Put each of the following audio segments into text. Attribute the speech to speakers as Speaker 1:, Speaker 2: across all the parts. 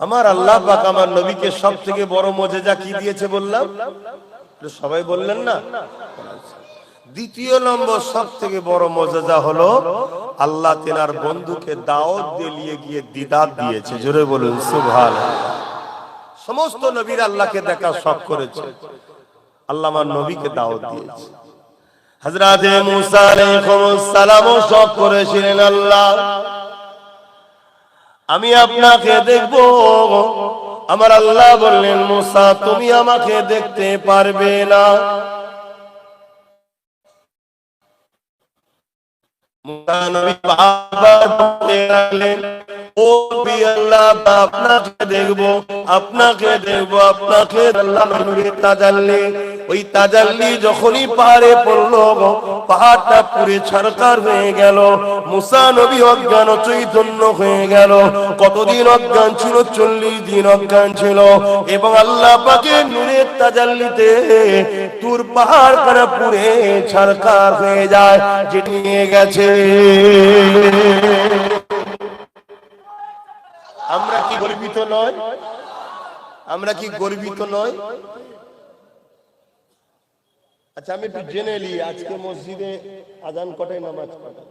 Speaker 1: আমার আল্লাহ পাক আমার নবীকে সবথেকে বড় মুজিজা কি দিয়েছে বললাম? সবাই বললেন না? দ্বিতীয় নম্বর সবথেকে বড় মুজিজা হলো আল্লাহ তেনার বন্ধুকে দাওয়াত দিয়ে গিয়ে দিদার দিয়েছে। জোরে বলুন সুবহানাল্লাহ। সমস্ত নবীরা আল্লাহকে দেখা শখ করেছে, আল্লাহ আমার নবীকে দাওয়াত দিয়েছে। হযরত মুসা আলাইহিস সালামও শখ করেছিলেন, আল্লাহ আমি আপনাকে দেখব। আমার আল্লাহ বললেন, মুসা তুমি আমাকে দেখতে পারবে না। মুসা নবী বারবার বলতে লাগলেন, ও নবী আল্লাহ আপনাকে দেখব, আপনাকে দেখব, আপনাকে। আল্লাহ নবীর তাজাল্লি, ওই তাজাল্লি যখনই পাহাড়ে পড়লো, পাহাড়টা পুরে ছারখার হয়ে গেল। মুসা নবী অজ্ঞান চৈতন্য হয়ে গেল। কতদিন অজ্ঞান ছিল? 40 দিন অজ্ঞান ছিল। এবং আল্লাহ পাকের নূরের তাজাল্লিতে তুর পাহাড় খানা পুরে ছারখার হয়ে যায়, যেটি নিয়ে গেছে। আমরা কি গর্বিত নয়? আমরা কি গর্বিত নয়? আচ্ছা আমি একটু জেনে নিই, আজকে মসজিদে আজান কটায় নামাজ পড়া?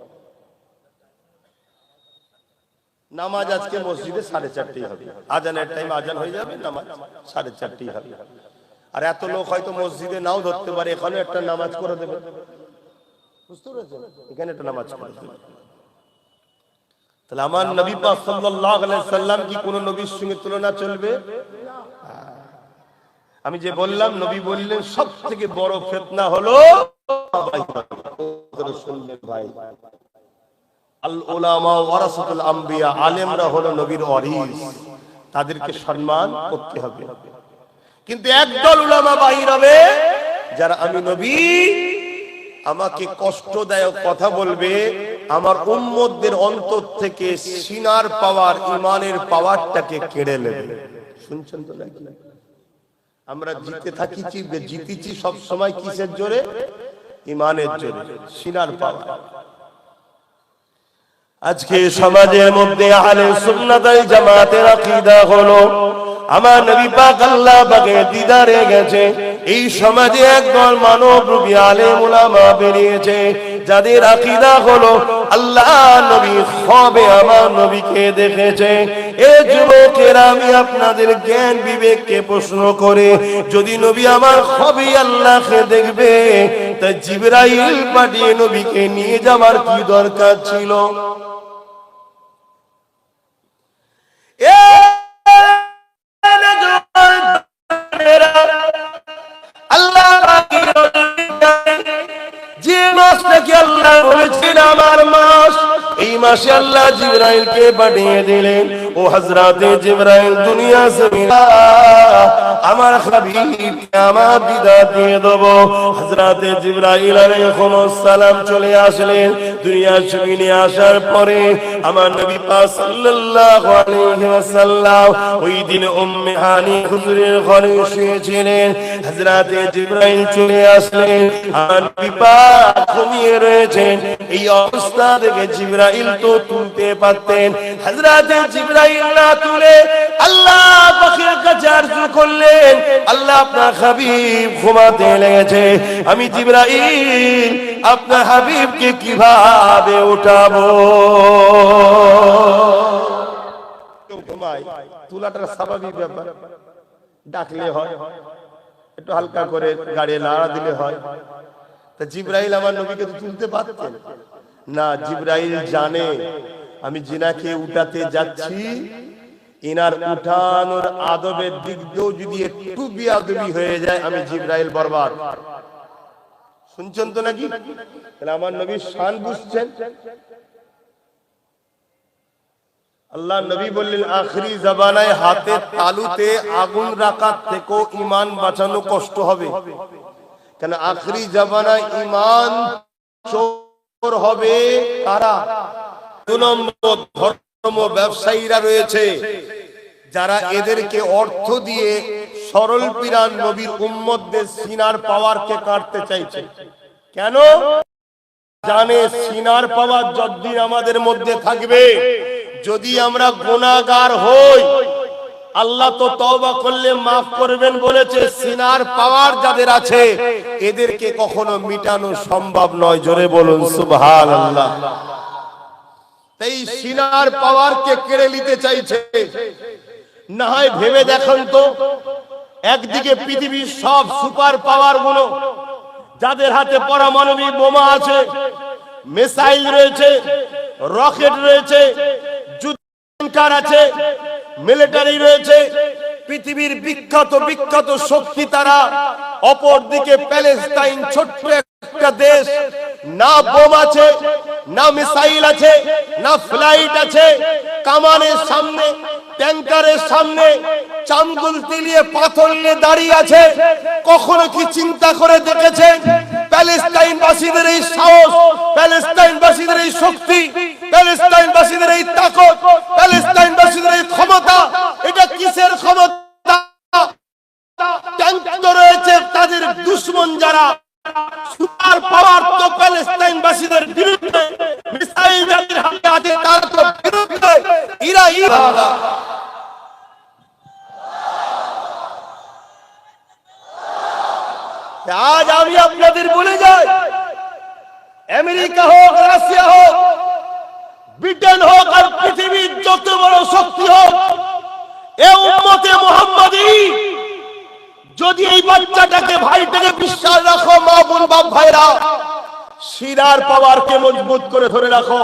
Speaker 1: নামাজ আজকে মসজিদে 4:30 হবে। আজানের টাইম আজান হয়ে যাবে, নামাজ 4:30 হবে। আর এত লোক হয়তো মসজিদে নাও ধরতে পারে, এখানে একটা নামাজ করে দেবে। বুঝতে পেরেছেন? এখানে একটা নামাজ করে দেবে। তাহলে আমার নবী পাক সাল্লাল্লাহু আলাইহি সাল্লাম কি কোন নবীর সঙ্গে তুলনা চলবে? আমি যে বললাম, নবী বললেন সবথেকে বড় ফিতনা হলো ভাই, আল উলামা ওয়ারাসাতুল আম্বিয়া, আলেমরা হলো নবীর ওয়ারিস, তাদেরকে সম্মান করতে হবে। কিন্তু একদল উলামা বাহির হবে যারা আমি নবী, আমাকে কষ্টদায়ক কথা বলবে, আমার উম্মতদের অন্তর থেকে সিনার পাওয়ার, ইমানের পাওয়ারটাকে কেড়ে নেবে। শুনছেন তো নাকি? আমরা জিতেছি সব সময় কিসের জোরে? ইমানের জোরে, সিনার পাওয়ার। আজকে সমাজের মধ্যে আহলে সুন্নাত ওয়াল জামাতের আকীদা হলো আমার নবী পাক আল্লাহ পাকের দিদারে গেছে। এই সমাজে একদল মানবরূপী আলেম উলামা বেরিয়েছে, যাদের আকীদা হলো আল্লাহ নবী খ্বাবে আমার নবীকে দেখেছে। এ যুবকেরা, আমি আপনাদের জ্ঞান বিবেককে প্রশ্ন করে, যদি নবী আমার খ্বাবে আল্লাহকে দেখবে, তা জিবরাইল পাঠিয়ে নবীকে নিয়ে যাওয়ার কি দরকার ছিল? যে মাসটাকে আল্লাহ বলেছেন আমার মাস, এই মাসে আল্লাহ জিবরাইলকে পাঠিয়ে দিলেন। ও হযরতে জিবরাইল, দুনিয়া জমিন আমার হাবিবকে আমার বিদায় দিয়ে দেব। হযরতে জিবরাইল আলাইহিস সালাম চলে আসলেন। দুনিয়া জমিনে আসার পরে আমার নবী পাক সাল্লাল্লাহু আলাইহি ওয়াসাল্লাম ওই দিন উম্মে হানি হুজুরের ঘরে শুয়েছিলেন। হযরতে জিবরাইল চলে আসলেন, আমার নবী পাক ঘুমিয়ে রয়েছেন। এই অবস্থা দেখে জিবরাইল তো তুলতে পারতেন, হযরতে জিবরাইল না তুলে আল্লাহ পাকের কাছে আরজু করলেন, আল্লাহ আপনার হাবিব ঘুমাতে লেগেছে, আমি জিবরাইল আপনার হাবিবকে কিভাবে উঠাবো? তুলাটা স্বাভাবিক ব্যাপার, ডাকলে হয়, একটু হালকা করে গাড়ি নাড়া দিলে হয়। তা জিবরাইল আমার নবীকে তো তুলতে পারতেন না। জিবরাইল জানে আমি জিনাকে উঠাতে যাচ্ছি, ইনার উঠানোর আদবের দিক দিয়েও যদি একটু বিয়াদবি হয়ে যায়, আমি জিবরাইল বরবাদ। শুনছেন তো নাকি? তাহলে আমার নবীর শান বুঝছেন। আল্লাহ নবী বললেন, আখরি জামানায় হাতে তালুতে আগুন রাখার থেকেও ঈমান বাঁচানো কষ্ট হবে। কেন? আখরি জামানায় ঈমান চোর হবে কারা? 2 নম্বর ধর্ম ব্যবসায়ীরা রয়েছে, যারা এদেরকে অর্থ দিয়ে সরল পিরান নবীর উম্মতদের সিনার পাওয়ারকে কাটতে চাইছে। কেন? জানে সিনার পাওয়ার যতদিন আমাদের মধ্যে থাকবে, যদি আমরা গুনাহগার হই, আল্লাহ তো তওবা করলে maaf করবেন বলেছে। সিনার পাওয়ার যাদের আছে এদেরকে কখনো মিটানো সম্ভব নয়। জোরে বলুন সুবহানাল্লাহ। তাই সিনার পাওয়ারকে কেড়ে নিতে চাইছে। না হয় ভেবে দেখুন তো, একদিকে পৃথিবীর সব সুপার পাওয়ার গুলো, যাদের হাতে পারমাণবিক বোমা আছে, মিসাইল রয়েছে, রকেট রয়েছে, যুদ্ধ আছে, মিলিটারি রয়েছে, পৃথিবীর বিখ্যাত বিখ্যাত শক্তি তারা। অপরদিকে প্যালেস্টাইন ছোট্ট একটা দেশ, না বোম আছে, না মিসাইল আছে, না ফ্লাইট আছে, কামানের সামনে, ট্যাঙ্কারের সামনে চামগুল তিলিয়ে পাথর নিয়ে দাঁড়িয়ে আছে। কখনো কি চিন্তা করে দেখেছেন প্যালেস্টাইনবাসীদের এই সাহস, প্যালেস্টাইনবাসীদের এই শক্তি, প্যালেস্টাইনবাসীদের এই তাকত, প্যালেস্টাইনবাসীদের এই ক্ষমতা, এটা কিসের ক্ষমতা? ট্যাঙ্ক রয়েছে তাদের দুশমন যারা, সুপার পাওয়ার তো প্যালেস্টাইনবাসীদের বিরুদ্ধে, মিসাইল যাদের হাতে আছে তার তো বিরুদ্ধে। আজ আমি আপনাদের বলে যাই, আমেরিকা হোক, রাশিয়া হোক, ব্রিটেন হোক, আর পৃথিবীর যত বড় শক্তি হোক, এ উম্মতে মুহাম্মাদি যদি এই বাচ্চাটাকে, ভাইটাকে বিশ্বাস রাখো, মা বোন বাপ ভাইরা, সিনার পাওয়ারকে মজবুত করে ধরে রাখো,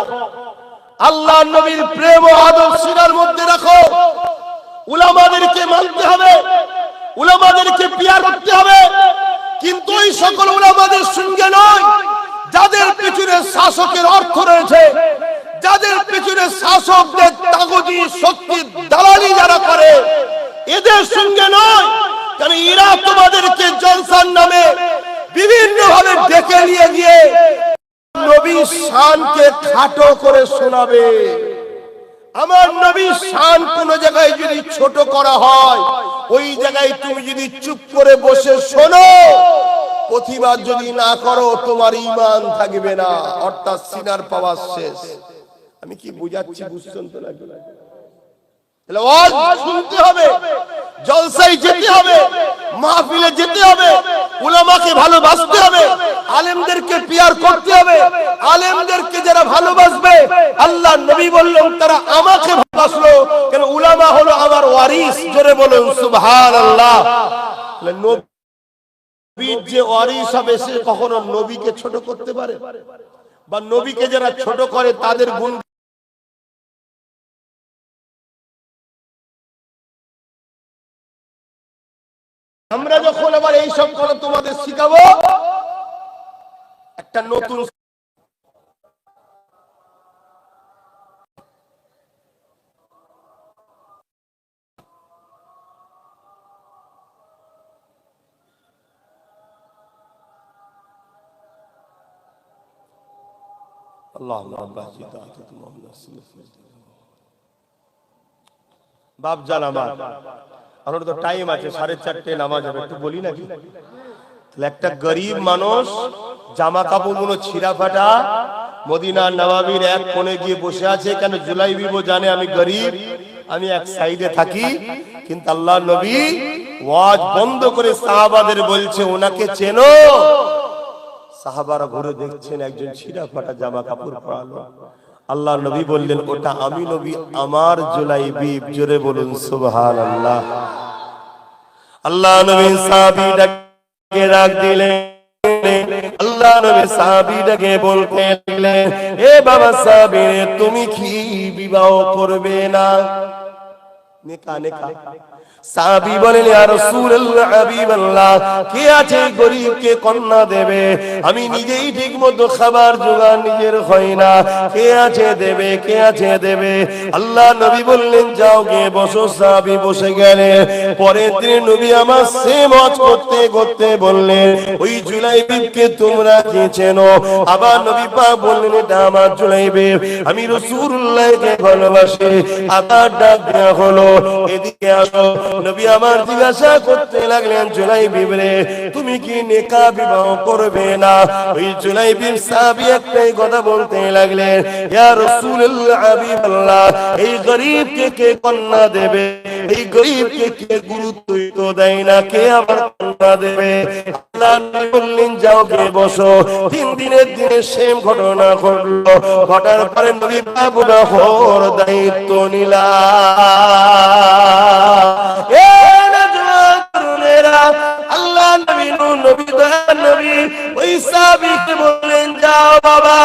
Speaker 1: আল্লাহ নবীর প্রেম ও আদর সিনার মধ্যে রাখো। উলামাদেরকে মানতে হবে, উলামাদেরকে পিয়ার করতে হবে, কিন্তু ওই সকল উলামাদের সঙ্গে নয় যাদের পিছনে শাসকের অর্থ রয়েছে, যাদের পিছনে শাসকদের তাগুতি শক্তি দালালি যারা করে, এদের সঙ্গে নয়। কারণ এরা তোমাদেরকে জলসার নামে বিভিন্ন ভাবে ডেকে নিয়ে গিয়ে নবীর শানকে খাটো করে শোনাবে। আমার নবীর শান কোন জায়গায় যদি ছোট করা হয়, ওই জায়গায় তুমি যদি চুপ করে বসে শোনো, প্রতিবাদ যদি না করো, তোমার ঈমান থাকবে না, অর্থাৎ সিনার পাওয়ার শেষ। আমি কি বুঝাচ্ছি বুঝছেন তো নাকি? তাহলে ওয়াজ শুনতে হবে, জলসায় যেতে হবে, মাহফিলে যেতে হবে, উলামাকে ভালোবাসতে হবে, আলেমদেরকে পিয়ার করতে হবে। আলেমদেরকে যারা ভালোবাসবে, আল্লাহ নবী বললেন তারা আমাকে ভালোবাসলো, কেন উলামা হলো আমার ওয়ারিস। জোরে বলুন সুবহানাল্লাহ। তাহলে নবীর যে ওয়ারিস হবে সে কখনো নবীকে ছোট করতে পারে? বা নবীকে যারা ছোট করে তাদের গুণ। আমরা যখন আবার এই সব কথা তোমাদের শিখাবো, একটা নতুন বাপ জান আমার, আমার তো টাইম আছে, 4:30 নামাজ হবে, একটু বলি নাকি? একটা গরিব মানুষ জামা কাপড়গুলো ছিঁড়া ফাটা মদিনার নবাবীর এক কোণে গিয়ে বসে আছে। কেন? জুলাইবি জানে আমি গরিব, আমি এক সাইডে থাকি। কিন্তু আল্লাহ নবী ওয়াজ বন্ধ করে সাহাবাদের বলছে, ওনাকে চেনো? সাহাবারা ঘুরে দেখছেন, একজন ছিঁড়া ফাটা জামা কাপড় পরানো। আল্লাহ নবী বললেন, ওটা আমি নবী, আমার জুলাইবি। জোরে বলুন সুবহানাল্লাহ। আল্লাহ নবী সাহাবীটাকে ডাক দিলেন, আল্লাহ নবী সাহাবীটাকে বলতে লাগলেন, এ বাবা সাহাবী, তুমি কি বিবাহ করবে না? নেকা নেকা। সাহাবী বলেন, ইয়া রাসূলুল্লাহ, হাবিবাল্লাহ, কে আছে গরীবকে কন্যা দেবে? আমি নিজেই ঠিকমতো খাবার জোগাড় নিজের হয় না, কে আছে দেবে, কে আছে দেবে? আল্লাহ নবী বললেন, যাও গিয়ে বসো। সাহাবী বসে গেলেন। পরের দিন নবী আমার সেম ওয়াজ করতে করতে বললেন, ওই জুলাইবিবকে তোমরা কি চেনো? আবার নবী পাক বললেন, এটা আমার জুলাইবি, আমি রাসূলুল্লাহকে ভালোবাসি। আবার ডাক দেয়া হলো, এদিকে আসো। নবী আমার জিজ্ঞাসা করতে লাগলেন, জুলাইবিব রে, তুমি কি নেকা বিবাহ করবে না? ওই জুলাইবিব সাহাবী একটাই কথা বলতে লাগলেন, ইয়া রাসূলুল্লাহ, হাবিবাল্লাহ, এই গরীবকে কে কন্যা দেবে? এই গরিবকে কে গুরুত্বই তো দেয় না, কে আমার কন্যা দেবে? আল্লাহ নবী বললেন যাও গিয়ে বসো। 3 দিনের দিনে সেম ঘটনা ঘটলো। ঘটার পরে নবী আবু বকর দায়িত্ব নিলা। আল্লাহ নবী নবী নবী ওই সাহাবীকে বললেন যাও বাবা,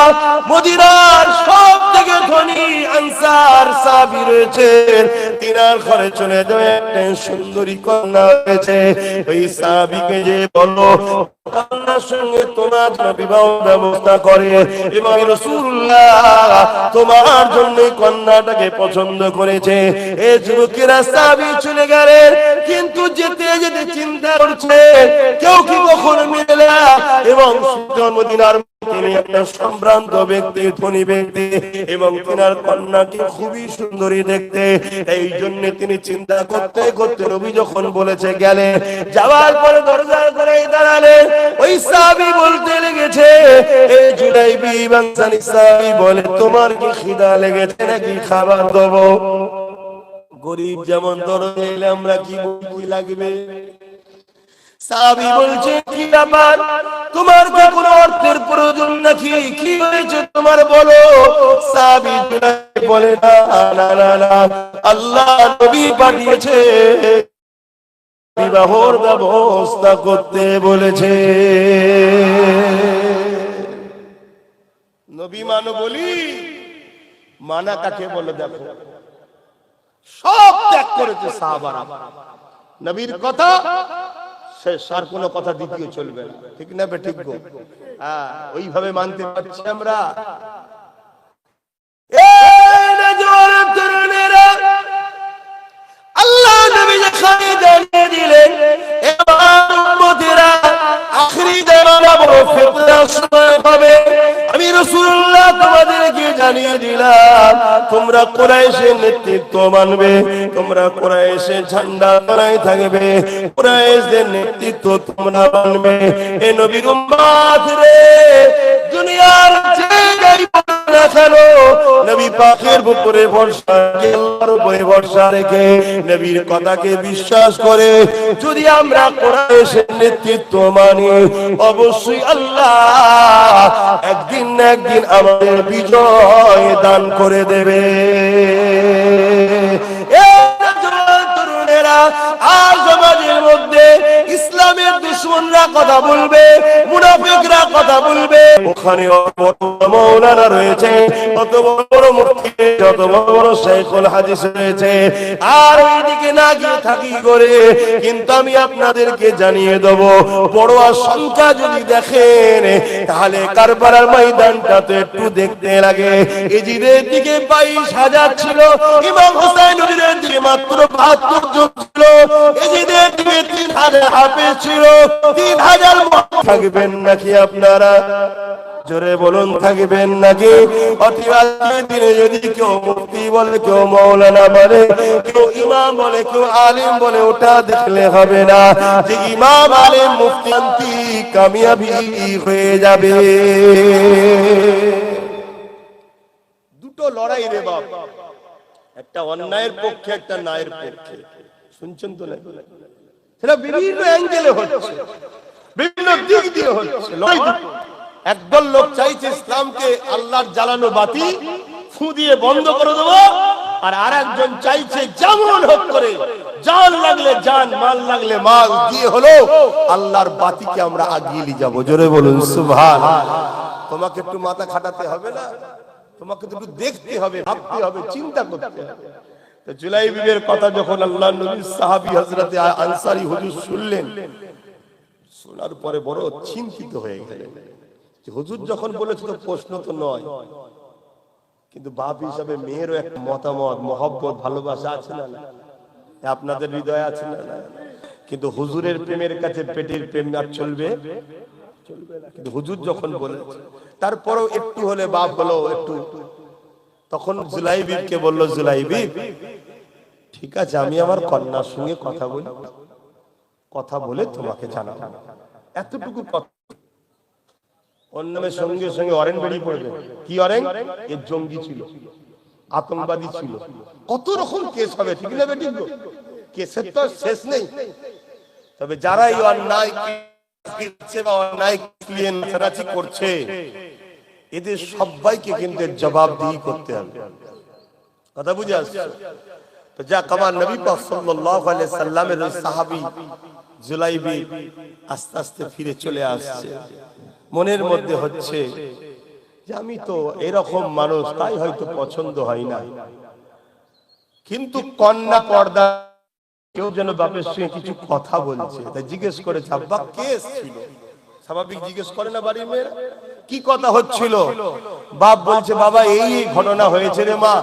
Speaker 1: মদিনার সব থেকে ধনী আনসার সাহাবী রয়েছে, তিনার ঘরে চলে যাও, একটা সুন্দরী কন্যা হয়েছে, ওই সাহাবীকে যে বলো কন্যার সঙ্গে তোমার বিবাহ ব্যবস্থা করে, এবং রাসূলুল্লাহ তোমার জন্য কন্যাটাকে পছন্দ করেছে। এই যুবকেরা সাহাবী চলে গেলেন, কিন্তু যেতে যেতে চিন্তা করছে কেউ কি কখনো মিলে না, এবং মদিনার তিনি একটা সম্ভ্রান্ত ব্যক্তি, ধনী ব্যক্তি, এবং তিনার কন্যাটি খুবই সুন্দরী দেখতে। এই জন্য তিনি চিন্তা করতে করতে নবী যখন বলেছে গেলে, যাওয়ার পরে দরজার করে দাঁড়ালেন। ওই সাহাবী বলতে লেগেছে, এই জুলাইবি বানসারী সাহাবী বলে তোমার কি খিদা লেগেছে নাকি খাবার দেবো? গরিব যেমন দরজে এলে আমরা কি বলি লাগবে? সাহাবী বলছে কি ব্যাপার, তোমার কি কোনো অর্থের প্রয়োজন নাকি, কি হয়েছে তোমার বলো? সাহাবী বলে না না না না, আল্লাহ নবী পাঠিয়েছে বিবাহর ব্যবস্থা করতে বলেছে। নবী মানো বলি, মানা কাকে বলে দেখো, সব ত্যাগ করেছে সাহাবারা, নবীর কথা শেষ, আর কোনো কথা দ্বিতীয় চলবে না, ঠিক না বে ঠিক গো? হ্যাঁ, ওইভাবে মানতে পারছি আমরা। আল্লাহ নবী যখন জানিয়ে দিলেন এবার উম্মতেরা আখেরি জামানা বড় ফিতনার সময় হবে, আমি রাসূলুল্লাহ তোমাদেরকে জানিয়ে দিলাম তোমরা কুরাইশের নেতৃত্ব মানবে, তোমরা কুরাইশের ঝান্ডা তলায় থাকবে, কুরাইশদের নেতৃত্ব তোমরা মানবে। এ নবীর উম্মত রে, দুনিয়ার জায়গায় রাখানো নবী পাকের উপরে ভরসা, আল্লাহর উপরে ভরসা রেখে নবীর কথাকে বিশ্বাস করে যদি আমরা কুরাইশের নেতৃত্ব মানি, অবশ্যই আল্লাহ একদিন না একদিন আমাদের বিজয় দান করে দেবে। আর সমাজের মধ্যে ইসলামের দুশমনরা কথা বলবে, মুনাফিকরা কথা বলবে, ওখানে মাওলানা রয়েছে, কত বড় মুফতি, যত বড় শাইখুল হাদিস রয়েছে, আর ওইদিকে না গিয়ে থাকি করে। কিন্তু আমি আপনাদেরকে জানিয়ে দেব, বড় সংখ্যা যদি দেখেন তাহলে কারবালার ময়দানটা তো একটু দেখতে লাগে। এজিদের দিকে 22,000 ছিল, ইমাম হুসাইনের দিকে মাত্র 72 জন ছিল, এজিদের দিকে 3,000 হাফেজ ছিল। 3,000 থাকবেন নাকি আপনারা? জোরে বলুন, থাকবেন নাকি? অতিবাদী দিনে যদি কেউ মুফতি বলে, কেউ মাওলানা বলে, কেউ ইমাম বলে, কেউ আলিম বলে, ওটা দেখলে হবে না যে ইমাম আলিম মুফতি কামিয়াবি হয়ে যাবে। দুটো লড়াই রে বাপ, একটা অন্যায়ের পক্ষে, একটা ন্যায়ের পক্ষে। শুনছেন তো? সেটা বিভিন্ন অ্যাঙ্গেলে হচ্ছে, বিভিন্ন দিক দিয়ে হচ্ছে লড়াই। একদল লোক চাইছে ইসলামকে আল্লাহর জ্বালানো বাতি ফু দিয়ে বন্ধ করে দেবো, আর আরেকজন চাইছে যেমন হোক করে জান লাগলে জান, মাল লাগলে মাল দিয়ে হলো আল্লাহর বাতিকে আমরা আগিয়ে নিয়ে যাবো। জোরে বলুন সুবহানাল্লাহ। তোমাকে একটু মাথা খাটাতে হবে না? তোমাকে তো একটু দেখতে হবে, ভাবতে হবে, চিন্তা করতে হবে। তো জুলাইবিবের কথা যখন আল্লাহর নবী সাহাবী হযরতে আনসারী হুজুর শুনলেন, শোনার পরে বড় চিন্তিত হয়ে গেলেন। হুজুর যখন বলেছিল প্রশ্ন তো নয়, কিন্তু বাপ হিসাবে মেয়েরও একটা মতামত, মহব্বত, ভালোবাসা আছে না? আপনাদের হৃদয়ে আছে না? কিন্তু হুজুরের প্রেমের কাছে পেটের প্রেম আর চলবে? চলবে না। কিন্তু হুজুর যখন বলেছে, তারপরেও একটু হলে বাপ হলো একটু, তখন জুলাইবিবকে বলল, জুলাইবিব ঠিক আছে, আমি আমার কন্যার সঙ্গে কথা বলি, কথা বলে তোমাকে জানাবো। এতটুকু কথা। অন্যের সঙ্গে সঙ্গে অরেন বেরিয়ে পড়বে। কি অরেন? এর জঙ্গি ছিল, আতঙ্কবাদী ছিল, কত রকম কেস হবে, ঠিক না বেটি? কেসের তো শেষ নেই। তবে যারা এই অন্যায় বা অন্যায় করছে, এদের সবাইকে কিন্তু জবাবদিহি করতে হবে। কথা বুঝে আসছে? তো যাক, আমার নবী পাক সাল্লাল্লাহু আলাইহি সাল্লামের সাহাবী জুলাইবি আস্তে আস্তে ফিরে চলে আসছে। মনের মধ্যে হচ্ছে যে আমি তো এরকম মানুষ, তাই হয়তো পছন্দ হয় না। কিন্তু কন্যা পর্দা কেউ যেন বাপের সঙ্গে কিছু কথা বলছে, তাই জিজ্ঞেস করেছে, আব্বা কে ছিল? স্বাভাবিক জিজ্ঞেস করে না বাড়ির মেয়েরা, কি কথা হচ্ছিল? বাপ বলছে, বাবা এই ঘটনা হয়েছে রে মা।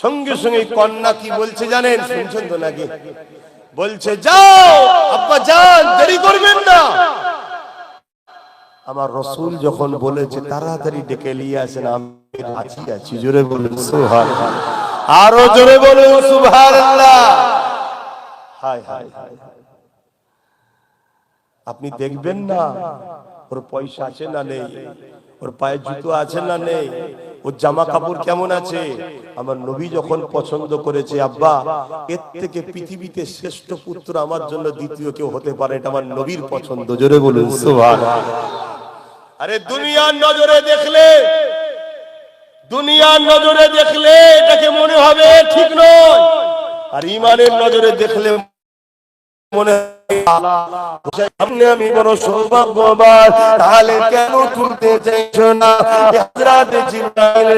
Speaker 1: সঙ্গে সঙ্গে কন্যা কি বলছে জানেন? শুনছেন তো নাকি? বলছে, যাও আব্বা যান, দেরি করবেন না। আমার রাসূল যখন বলেছে তাড়াতাড়ি ডেকে নিয়ে আসেন, আমি আছি। জোরে বলুন সুবহানাল্লাহ, আরো জোরে বলুন সুবহানাল্লাহ। হায় হায় হায়, আপনি দেখবেন না ওর পয়সা আছে না নেই, ওর পায়ে জুতো আছে না নেই, ওর জামা কাপড় কেমন আছে। আমার নবী যখন পছন্দ করেছে, আব্বা এর থেকে পৃথিবীতে শ্রেষ্ঠ পুত্র আমার জন্য দ্বিতীয় কেউ হতে পারে, এটা আমার নবীর পছন্দ। জোরে বলুন সুবহানাল্লাহ। আরে দুনিয়ার নজরে দেখলে এটাকে মনে হবে ঠিক নয়, আর ঈমানের নজরে দেখলে মনে আমি বড় সৌভাগ্যবান। তাহলে কেন তুলতে চাইছো না? হযরত জিবরাইল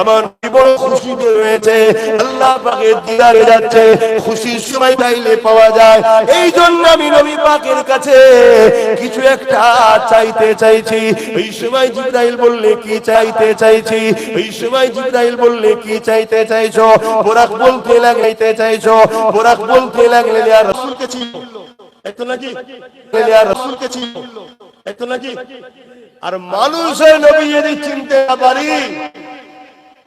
Speaker 1: আমার বড় খুশি হয়েছে, আল্লাহ পাকের দিদারে যাচ্ছে, খুশির সময় চাইলে পাওয়া যায়। এই জন্য আমি নবী পাকের কাছে কিছু একটা চাইতে চাইছি। এই সময় জিবরাইল বললে, কি চাইতে চাইছি? এই সময় জিবরাইল বললে, কি চাইতে চাইছো? বোরাক বলতে লাগাইতে চাইছো। বোরাক বলতে লাগলে ইয়া রাসূলকে ছিল এতো নাকি, রাসূলকে ছিল এতো নাকি। আর মানুষের নবী যদি চিনতে না পারি,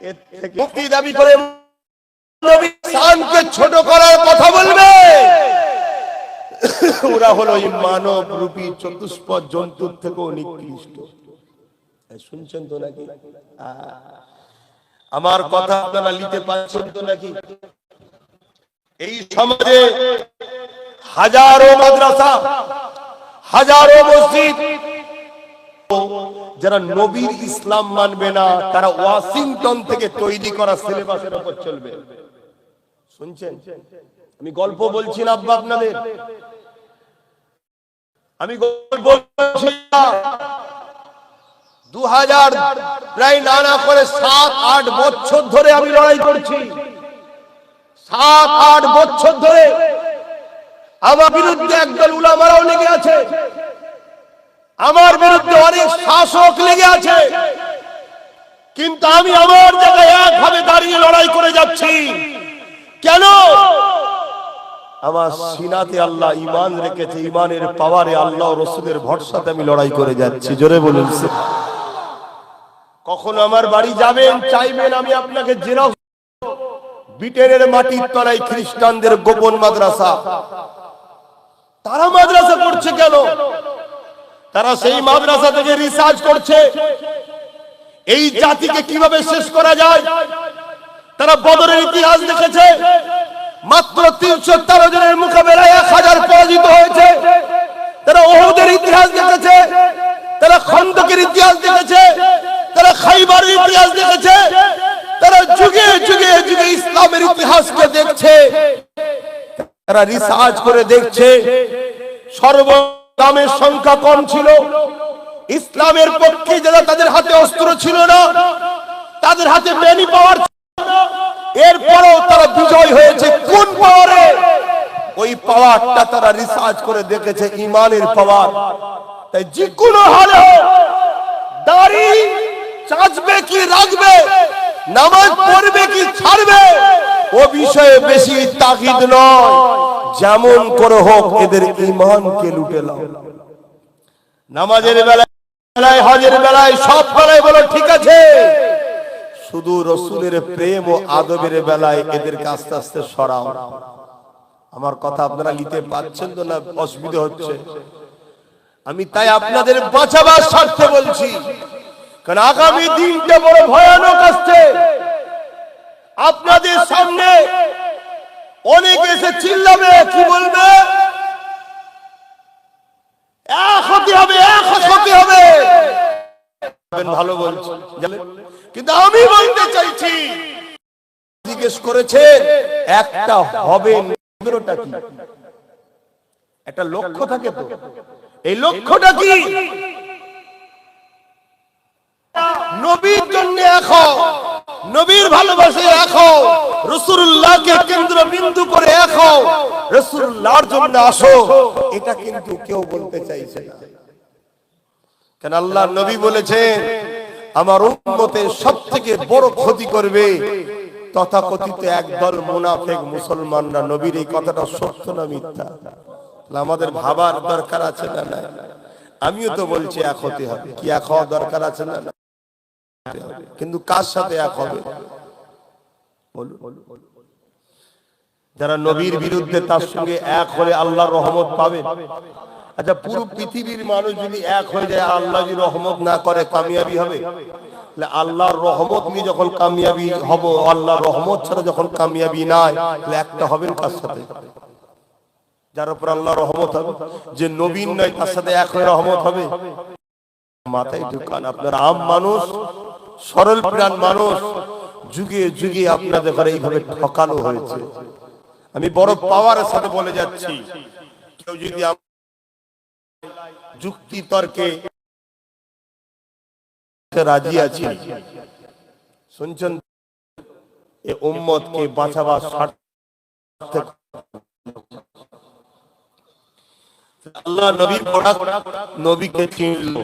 Speaker 1: এর থেকে মুক্তি দাবি করে নবী শানকে ছোট করার কথা বলবে, ওরা হলো এই মানব রূপী চতুষ্পদ জন্তুর থেকেও নিকৃষ্ট। শুনছেন তো নাকি? আমার কথা আপনারা নিতে পারছেন তো নাকি? এই সমাজে হাজারো মাদ্রাসা, হাজারো মসজিদ, যারা নবীর ইসলাম মানবে না, তারা ওয়াশিংটন থেকে তৈরি করা সিলেবাসের উপর চলবে। শুনছেন? আমি গল্প বলছি না আব্বা আপনাদের, আমি গল্প বলছি না। 2000 প্রায় নানা করে 7-8 বছর ধরে আমি লড়াই করছি। 7-8 বছর ধরে আমার বিরুদ্ধে একদল উলামারাও লেগে আছে, আমার বিরুদ্ধে অনেক শাসক লেগে আছে, কিন্তু আমি আমার জায়গায় একভাবে দাঁড়িয়ে লড়াই করে যাচ্ছি। কেন? আমার সিনাতে আল্লাহ ঈমান রেখেছে, ঈমানের পাওয়ারে আল্লাহ ও রাসূলের ভরসাতে আমি লড়াই করে যাচ্ছি। জোরে বলুন। কখনো আমার বাড়ি যাবেন, চাইবেন আমি আপনাকে জেরাও। ব্রিটেনের মাটির তলায় খ্রিস্টানদের গোপন মাদ্রাসা, তারা মাদ্রাসা করছে কেন? তারা সেই মাদ্রাসা থেকে রিসার্চ করছে এই জাতিকে কিভাবে শেষ করা যায়। তারা বদরের ইতিহাস দেখেছে, মাত্র 313 জনের মোকাবেলায় 1000 পরাজিত হয়েছে। তারা উহুদের ইতিহাস দেখেছে, তারা খন্দকের ইতিহাস দেখেছে, তারা খাইবারের ইতিহাস দেখেছে, তারা যুগে যুগে যুগে ইসলামের ইতিহাসকে দেখছে। তারা রিসার্চ করে দেখছে সর্বদামের সংখ্যা কম ছিল, ইসলামের পক্ষে যারা তাদের হাতে অস্ত্র ছিল না, তাদের হাতে ম্যানি পাওয়ার ছিল না, এরপরেও তারা বিজয় হয়েছে কোন পাওয়ারে? ওই পাওয়ারটা তারা রিসার্চ করে দেখেছে, ঈমানের পাওয়ার। তাই যে কোনো হালে দাড়ি চাচবে কি রাখবে, নামাজ পড়বে কি ছাড়বে, ও বিষয়ে বেশি তাগিদ নয়, যেমন করে হোক এদের ঈমানকে লুটে নাও। নামাজের বেলায়, হজের বেলায়, সব বেলায় বলো ঠিক আছে, শুধু রাসূলের প্রেম ও আদবের বেলায় এদেরকে আস্তে আস্তে সরাও। আমার কথা আপনারা নিতে পারছেন তো না? অসুবিধা হচ্ছে। আমি তাই আপনাদের বাঁচাবার স্বার্থে বলছি, কারণ আগামী দিনটা বড় ভয়ানক আসছে। আপনাদের সামনে অনেকে এসে চিল্লাবে, কি বলবে? এক হতে হবে, এক হতে হবে। ভালো বলছি, কিন্তু আমি বলতে চাইছি, জিজ্ঞেস করেছে একটা হবে, একটা লক্ষ্য থাকে তো, এই লক্ষ্যটা কি? নবীর জন্য রাখো, নবীর ভালোবাসে রাখো, রাসূলুল্লাহকে কেন্দ্রবিন্দু করে রাখো, রাসূলুল্লাহর জন্য আসো, এটা কিন্তু কেউ বলতে চাইছে না। কেন আল্লাহর নবী বলেছেন, আমার উম্মতের সবথেকে বড় ক্ষতি করবে তথাকথিত একদল মুনাফিক মুসলমানরা। নবীর এই কথাটা সত্য না মিথ্যা? আমাদের ভাবার দরকার আছে না? না, আমিও তো বলছি এক হতে হবে। কি এক হওয়া দরকার আছে না? কিন্তু কার সাথে এক হবে? যারা নবীর বিরুদ্ধে, তার সঙ্গে এক হলে আল্লাহর রহমত পাবে। আচ্ছা, পুরো পৃথিবীর মানুষ যদি এক হয়ে যায়, আল্লাহ যদি রহমত না করে, কামিয়াবি হবে? আল্লাহর রহমত নিয়ে যখন কামিয়াবি হব, আল্লাহর রহমত ছাড়া যখন কামিয়াবি নাই, তাহলে একটা হবেন কার সাথে? যার উপর আল্লাহর রহমত হবে। যে নবীন নয়, তার সাথে এক হয়ে রহমত হবে? মাথায় ঢুকান। আপনারা আম মানুষ, সরল প্রাণ মানুষ, যুগে যুগে আপনাদের ঘরে এইভাবে ঠকানো হয়েছে। আমি বড় পাওয়ারের সাথে বলে যাচ্ছি, কেউ যদি যুক্তি তর্কে রাজি আছে, শুনছেন, এ উম্মতকে বাঁচাবার স্বার্থে আল্লাহ নবী নবীকে চিনল,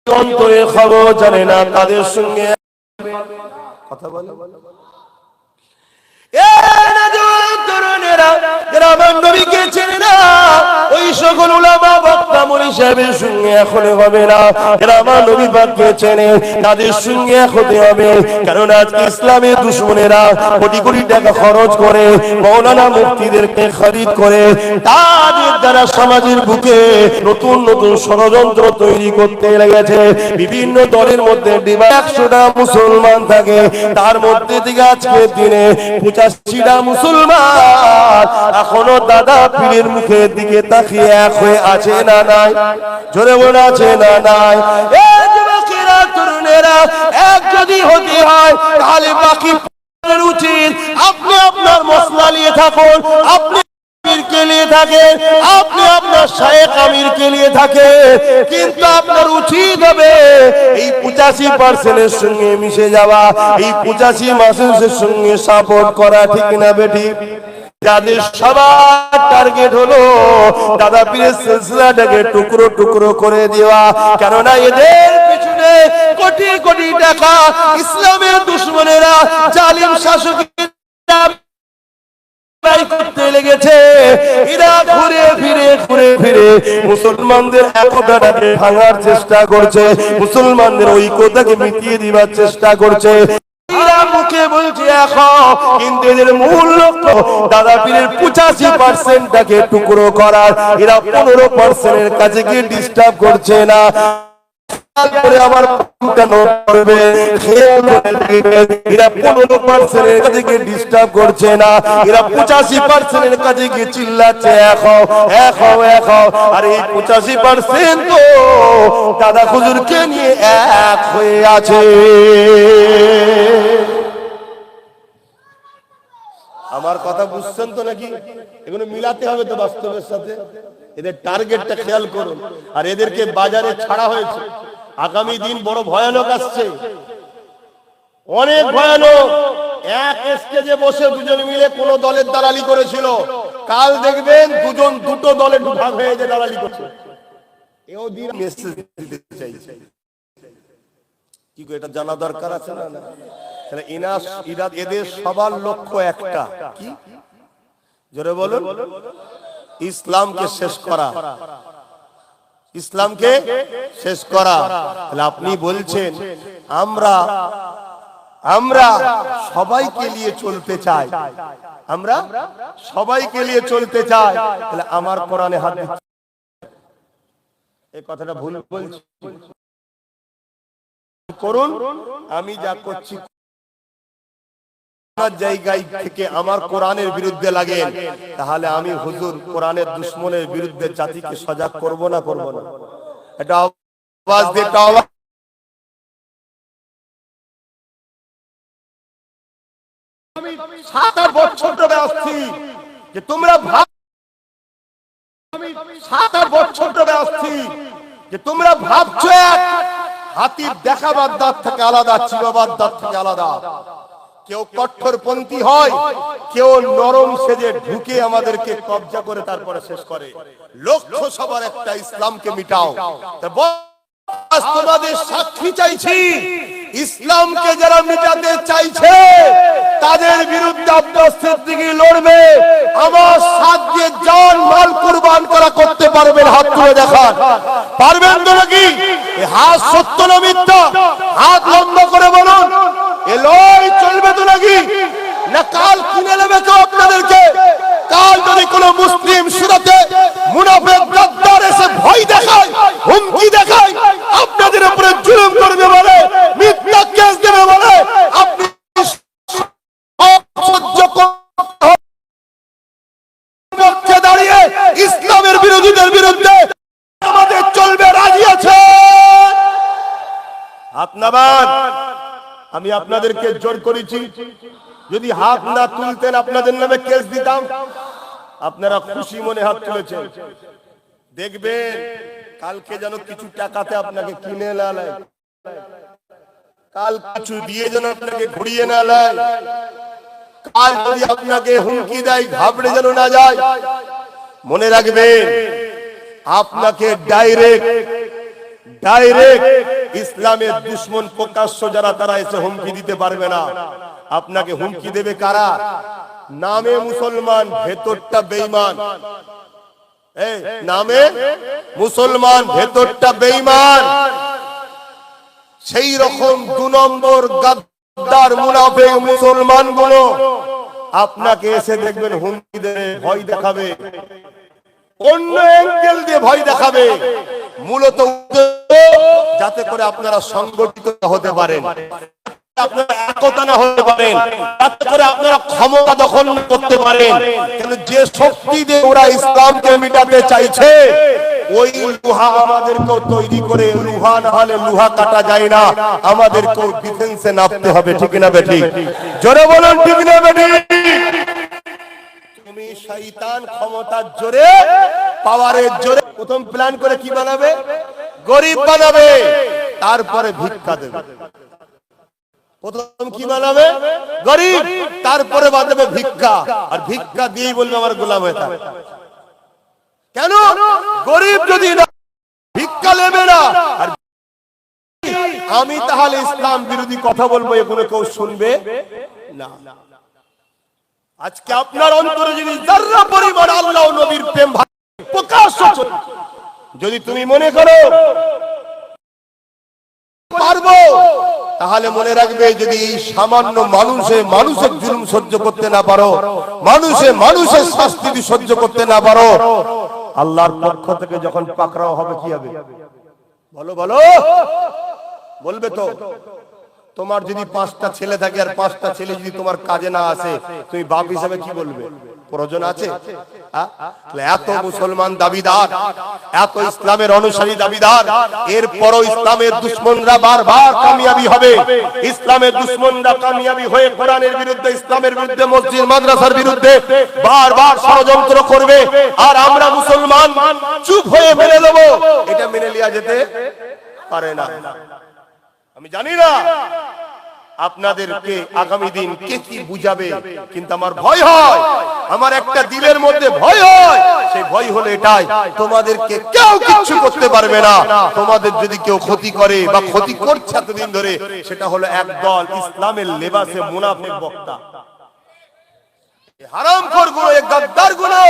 Speaker 1: অন্তরে খবর জানে না, তাদের সঙ্গে কথা বলে। যারা আমার নবীকে চেনে না, ওই সকল উলামা বক্তা মুনি সাহেবের সঙ্গে এখন হবে না। যারা আমার নবী পাককে চেনে, তাদের সঙ্গে এক হতে হবে। কারণ আজকে ইসলামের দুশমনেরা কোটি কোটি টাকা খরচ করে মাওলানা মুফতিদেরকে খরিদ করে, তাদের দ্বারা সমাজের বুকে নতুন নতুন ষড়যন্ত্র তৈরি করতে লেগেছে। বিভিন্ন দলের মধ্যে 100টা মুসলমান থাকে, তার মধ্যে থেকে আজকের দিনে 85টা মুসলমান এখনো দাদা পীরের মুখের দিকে তাকিয়ে এক হয়ে আছে না নাই? জোরে বলে আছে না নাই? এই যুবকেরা, তরুণেরা, এক যদি হতে হয়, তাহলে বাকি উচিত আপনি আপনার মশলা নিয়ে থাকুন, আপনি আমিরকে নিয়ে থাকেন, আপনি আপনার শায়েখ আমিরকে নিয়ে থাকেন, কিন্তু আপনার উচিত হবে এই 85% সঙ্গে মিশে যাওয়া, এই 85% সঙ্গে সাপোর্ট করা। ঠিক না বেঠিক? যাদের সবার টার্গেট হলো দাদা পীরের সিলসিলাটাকে টুকরো টুকরো করে দেওয়া, কেননা এদের পিছনে কোটি কোটি টাকা ইসলামের দুশমনেরা, জালিম শাসকেরা করতে লেগেছে। এরা ঘুরে ফিরে মুসলমানদের একতাটাকে ভাঙার চেষ্টা করছে, মুসলমানদের ঐক্যতাকে মিটিয়ে দিবার চেষ্টা করছে। মুখে বলছে এখন, কিন্তু এদের মূল লক্ষ্য দাদা পীরের 85%টাকে টুকরো করার। এরা 15%-এর কাছে গিয়ে ডিস্টার্ব করছে না। আমার করবে, এরা 15%-এর কাছে গিয়ে ডিস্টার্ব করছে না, এরা 85%-এর কাছে গিয়ে চিল্লাচ্ছে এখন। আর এই 85% তো দাদা হুজুরকে নিয়ে এক হয়ে আছে। আমার কথা বুঝছেন তো নাকি? এগুলো মিলাতে হবে তো বাস্তবের সাথে। এদের টার্গেটটা খেয়াল করুন। আর এদেরকে বাজারে ছাড়া হয়েছে। আগামী দিন বড় ভয়ানক আসছে, অনেক ভয়ানক। এক স্টেজে বসে দুজন মিলে কোন দলের দালালি করেছিল, কাল দেখবেন দুজন দুটো দলে ভাগ হয়ে যে দালালি করছে। এও দিন মেসেজ দিতে চাইছে, কি এটা জানা দরকার আছে না? এদের সবার লক্ষ্য একটা, কি? জোরে বলুন, ইসলামকে শেষ করা, ইসলামকে শেষ করা। তাহলে আপনি বলছেন আমরা সবাইকে নিয়ে চলতে চাই, আমরা সবাইকে নিয়ে চলতে চাই। তাহলে আমার কোরআনে হাত দিচ্ছে, এই কথাটা ভুল বলছি? করুন, আমি যা করছি আপনার জায়গায় থেকে আমার কোরআনের বিরুদ্ধে লাগেন, তাহলে আমি হুজুর কোরআনের দুশমনের বিরুদ্ধে জাতিকে সজাগ করব না করব না? এটা আওয়াজ দিয়ে আওয়াজ। 7 বছর ধরে আসছি যে তোমরা 7 বছর ধরে আসছি যে তোমরা ভাবছো এক হাতির দেখাবার দাঁত থেকে আলাদা, চিবাবার দাঁত থেকে আলাদা। কেউ কঠোরপন্থী হয়, কেউ নরম সেজে ঢুকে আমাদেরকে কবজা করে তারপরে শেষ করে। লক্ষ্য সবার একটা, ইসলামকে মিটাও। তোমাদের সাক্ষী চাইছি, ইসলামকে যারা মিটাতে চাইছে তাদের বিরুদ্ধে আব্বাস সিদ্দিকী লড়বে। আমার সাথ দিয়ে জান মাল কুরবান করা করতে পারবেন? হাত তুলে দেখান, পারবেন তো নাকি? হাত সত্য না মিথ্যা? হাত লম্বা করে বলুন, এ লড়াই চলবে তো নাকি? না কাল কিনে নেবে কেউ আপনাদেরকে? কাল যদি কোন মুসলিম সুরাতে মুনাফিক গাদ্দার এসে ভয় দেখায়, হুমকি দেখায়, আপনাদের উপরে জুলুম করবে বলে, মিথ্যা কেস দেবে বলে, আপনি সহ্য করতে দাঁড়িয়ে ইসলামের বিরোধীদের বিরুদ্ধে আমাদের চলবে, রাজি আছে? হাত নামান। আমি আপনাদেরকে জোর করেছি, যদি হাত না তুলতেন আপনাদের নামে কেস দিতাম। আপনারা খুশি মনে হাত তুলেছেন, দেখবেন কালকে যেন কিছু টাকাতে আপনাকে কিনে না নেয়, কাল কিছু দিয়ে যেন আপনাকে ঘুরিয়ে না নেয়, কাল যদি আপনাকে হুমকি দেয় ঘাবড়ে যেন না যায়। মনে রাখবেন, আপনাকে ডাইরেক্ট ইসলামের দুশমন প্রকাশ্য যারা, তারা এসে হুমকি দিতে পারবে না। আপনাকে হুমকি দেবে কারা? নামে মুসলমান, ভেতরটা বেঈমান। নামে মুসলমান, ভেতরটা বেঈমান। সেই রকম 2 নম্বর গাদ্দার মুনাফিক মুসলমান গুলো আপনাকে এসে দেখবেন হুমকি দেবে, ভয় দেখাবে, অন্য অ্যাঙ্গেল দিয়ে ভয় দেখাবে, মূলত যাতে করে আপনারা সংগঠিত হতে পারেন, আপনারা একতা না হতে পারেন, যাতে করে আপনারা ক্ষমতা দখল করতে পারেন। কিন্তু যে শক্তি দিয়ে ওরা ইসলামকে মিটাতে চাইছে, ওই লোহা আমাদেরকেও তৈরি করে, লোহা না হলে লোহা কাটা যায় না, আমাদেরকেও ডিফেন্সে নামতে হবে। ঠিক না বেঠিক? জোরে বলুন, ঠিক না বেঠিক? তুমি শয়তান ক্ষমতার জোরে, পাওয়ারের জোরে প্রথম প্ল্যান করে কি বানাবে? গরিব বানাবে, তারপরে ভিক্ষা দেবে। প্রথম কি বানাবে? গরিব, তারপরে বানাবে ভিক্ষা, আর ভিক্ষা দিয়েই বলবে আমার গোলাম হয়ে থাক। কেন? গরিব যদি না ভিক্ষা নেবে না, আর আমি তাহলে ইসলাম বিরোধী কথা বলবো, এগুলো কেউ শুনবে না। আজকে আপনার অন্তরে যদি যারা পরিমাণ আল্লাহ ও নবীর প্রেম প্রকাশ হচ্ছে, যদি তুমি মনে করো পারবো, তাহলে মনে রাখবে, যদি এই সামান্য মানুষের জুলুম সহ্য করতে না পারো, মানুষের শাস্তি সহ্য করতে না পারো, আল্লাহর পক্ষ থেকে যখন পাকড়াও হবে কি হবে? বলো বলো, বলবে তো? তোমার যদি 5টা ছেলে থাকে আর 5টা ছেলে যদি তোমার কাজে না আসে, তুমি বাপ হিসাবে কি বলবে? প্রয়োজন আছে? এত মুসলমান দাবিদার, এত ইসলামের অনুসারী দাবিদার, এরপরও ইসলামের দুশমনরা বারবার কামিয়াবি হবে। ইসলামের দুশমনরা কামিয়াবি হয়ে কোরআনের বিরুদ্ধে, ইসলামের বিরুদ্ধে, মসজিদ মাদ্রাসার বিরুদ্ধে বারবার ষড়যন্ত্র করবে, আর আমরা মুসলমান চুপ হয়ে মেনে নেব। এটা মেনে নেওয়া যেতে পারে না। আমি জানি না আপনাদেরকে আগামী দিন কে কি বুঝাবে, কিন্তু আমার ভয় হয়, আমার একটা দিলের মধ্যে ভয় হয়। সেই ভয় হলো এটাই, তোমাদেরকে কেউ কিছু করতে পারবে না। তোমাদের যদি কেউ ক্ষতি করে বা ক্ষতি করছে এতদিন ধরে, সেটা হলো একদল ইসলামের লেবাসে মুনাফিক বক্তা, হারামখোর গুলো, গাদ্দার গুলো।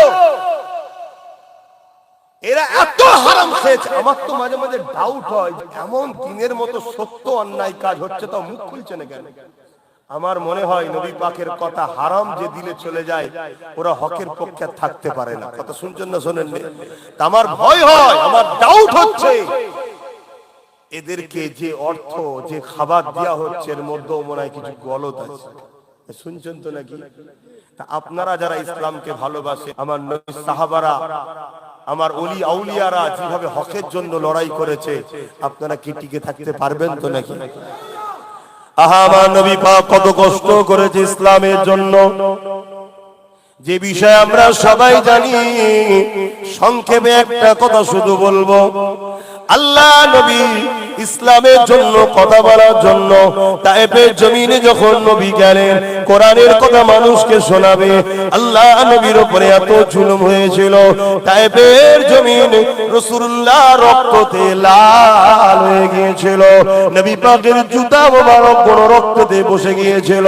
Speaker 1: এরা এত হারাম খেয়েছে, আমার তো মাঝে মাঝে ডাউট হয়, এমন দিনের মতো সত্য অন্যায় কাজ হচ্ছে, তো মুখ খুলছে না কেন? আমার মনে হয় নবী পাকের কথা, হারাম যে দিলে চলে যায়, ওরা হকের পক্ষে থাকতে পারে না। কথা শুনছেন না শোনেন? আমার ভয় হয়, আমার ডাউট হচ্ছে, এদেরকে যে অর্থ, যে খাবার দেওয়া হচ্ছে, এর মধ্যেও মনে হয় কিছু গলত আছে। শুনছেন তো নাকি? আপনারা যারা ইসলামকে ভালোবাসে, আমার নবী সাহাবারা, আমার ওলি আউলিয়ারা যেভাবে হকের জন্য লড়াই করেছে, আপনারা কি টিকে থাকতে পারবেন তো নাকি? আহা, আমার নবী পাক কত কষ্ট করেছে ইসলামের জন্য, যে বিষয় আমরা সবাই জানি। সংক্ষেপে একটা কথা শুধু বলবো, আল্লাহ নবী ইসলামের জন্য কথা বলার জন্য তায়েফের জমিনে যখন নবী গেলেন কোরআনের কথা মানুষকে শোনাবে, আল্লাহ নবীর উপরে এত জুলুম হয়েছিল, তায়েফের জমিন রাসূলুল্লাহ রক্ততে লাল হয়ে গিয়েছিল, নবী পাকের জুতা মোবারক কোন রক্ততে বসে গিয়েছিল।